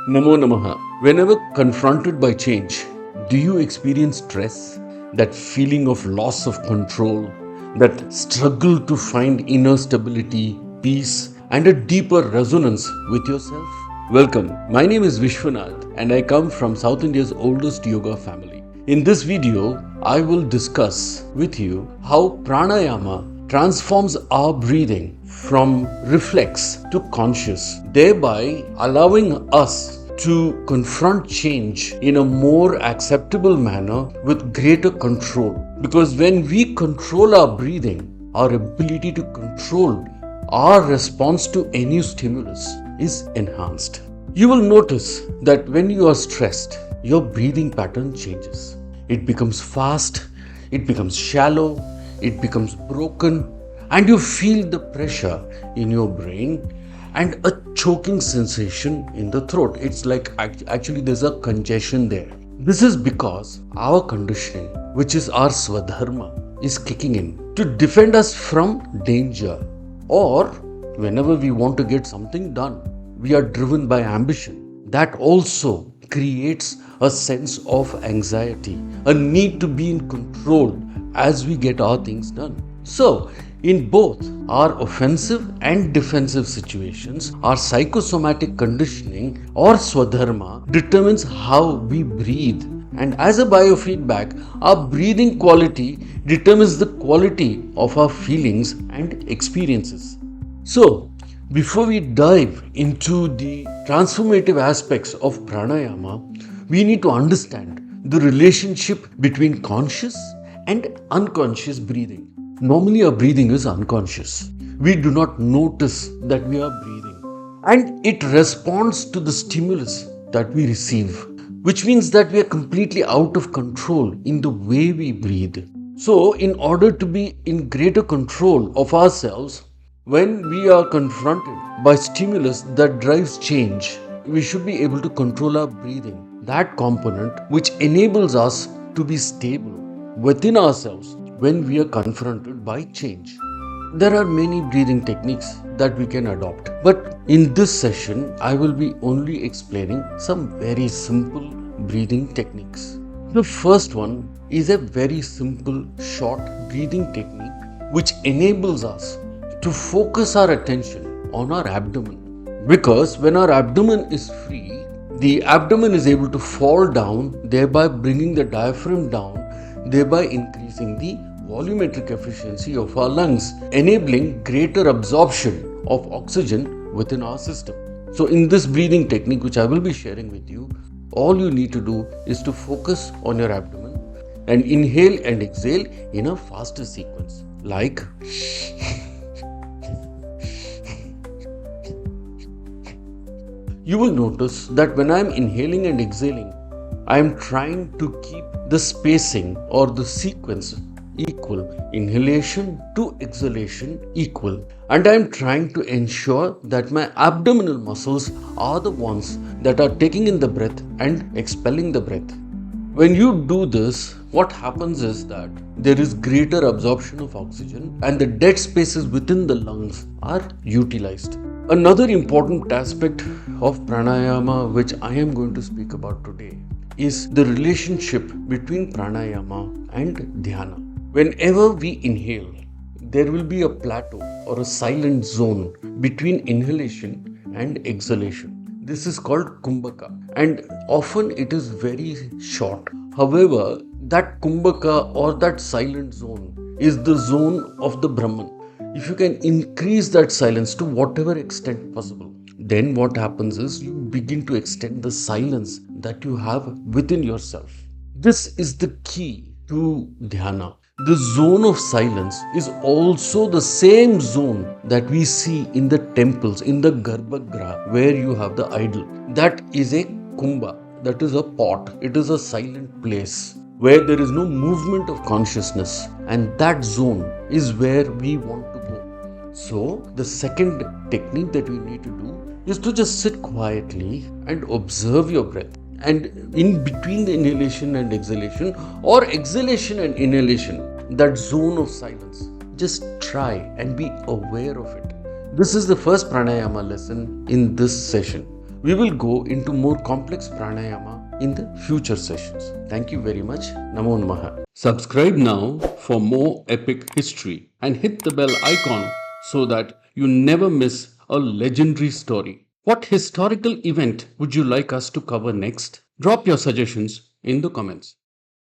Namo Namaha. Whenever confronted by change, do you experience stress? That feeling of loss of control, that struggle to find inner stability, peace, and a deeper resonance with yourself? Welcome. My name is Vishwanath and I come from South India's oldest yoga family. In this video, I will discuss with you how pranayama transforms our breathing from reflex to conscious, thereby allowing us to confront change in a more acceptable manner with greater control. Because when we control our breathing, our ability to control our response to any stimulus is enhanced. You will notice that when you are stressed, your breathing pattern changes. It becomes fast, it becomes shallow, it becomes broken, and you feel the pressure in your brain and a choking sensation in the throat. It's like actually there's a congestion there. This is because our conditioning, which is our swadharma, is kicking in to defend us from danger. Or whenever we want to get something done, we are driven by ambition. That also creates a sense of anxiety, a need to be in control as we get our things done. So, in both our offensive and defensive situations, our psychosomatic conditioning or swadharma determines how we breathe. And as a biofeedback, our breathing quality determines the quality of our feelings and experiences. So, before we dive into the transformative aspects of pranayama, we need to understand the relationship between conscious and unconscious breathing. Normally, our breathing is unconscious. We do not notice that we are breathing. And it responds to the stimulus that we receive, which means that we are completely out of control in the way we breathe. So, in order to be in greater control of ourselves, when we are confronted by stimulus that drives change, we should be able to control our breathing, that component which enables us to be stable within ourselves when we are confronted by change. There are many breathing techniques that we can adopt, but in this session, I will be only explaining some very simple breathing techniques. The first one is a very simple, short breathing technique which enables us to focus our attention on our abdomen. Because when our abdomen is free, the abdomen is able to fall down, thereby bringing the diaphragm down, thereby increasing the volumetric efficiency of our lungs, enabling greater absorption of oxygen within our system. So in this breathing technique, which I will be sharing with you, all you need to do is to focus on your abdomen and inhale and exhale in a faster sequence, like you will notice that when I am inhaling and exhaling, I am trying to keep the spacing or the sequence equal, inhalation to exhalation equal, and I am trying to ensure that my abdominal muscles are the ones that are taking in the breath and expelling the breath. When you do this, what happens is that there is greater absorption of oxygen and the dead spaces within the lungs are utilized. Another important aspect of pranayama which I am going to speak about today is the relationship between pranayama and dhyana. Whenever we inhale, there will be a plateau or a silent zone between inhalation and exhalation. This is called kumbhaka, and often it is very short. However, that kumbhaka or that silent zone is the zone of the Brahman. If you can increase that silence to whatever extent possible, then what happens is you begin to extend the silence that you have within yourself. This is the key to dhyana. The zone of silence is also the same zone that we see in the temples, in the Garbhagriha, where you have the idol. That is a kumbha, that is a pot, it is a silent place where there is no movement of consciousness, and that zone is where we want to go. So, the second technique that we need to do is to just sit quietly and observe your breath. And in between the inhalation and exhalation, or exhalation and inhalation, that zone of silence, just try and be aware of it. This is the first pranayama lesson in this session. We will go into more complex pranayama in the future sessions. Thank you very much. Namo Namaha. Subscribe now for more epic history and hit the bell icon so that you never miss a legendary story. What historical event would you like us to cover next? Drop your suggestions in the comments.